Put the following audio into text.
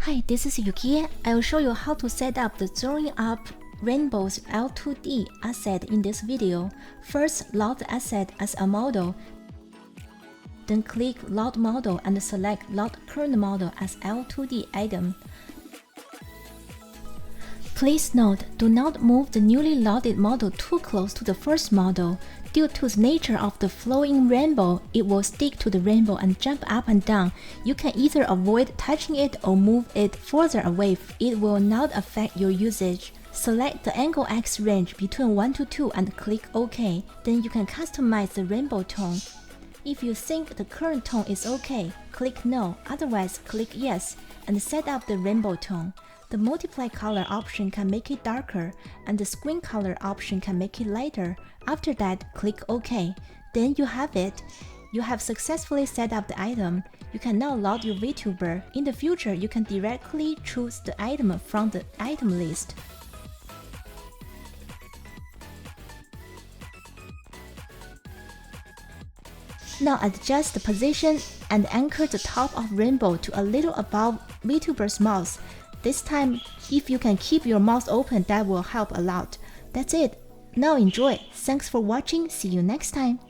Hi, this is Yukie. I will show you how to set up the Throwing-Up Rainbows Live2D asset in this video. First, load the asset as a model. Then click Load Model and select Load Current Model as Live2D item. Please note, do not move the newly loaded model too close to the first model. Due to the nature of the flowing rainbow, it will stick to the rainbow and jump up and down. You can either avoid touching it or move it further away. It will not affect your usage. Select the angle X range between 1 to 2 and click OK. Then you can customize the rainbow tone. If you think the current tone is OK, click No, otherwise click Yes, and set up the rainbow tone. The multiply color option can make it darker, and the screen color option can make it lighter. After that, click OK. Then you have it. You have successfully set up the item. You can now load your Vtuber. In the future, you can directly choose the item from the item list. Now adjust the position and anchor the top of rainbow to a little above Vtuber's mouth. This time, if you can keep your mouth open, that will help a lot. That's it. Now enjoy. Thanks for watching. See you next time.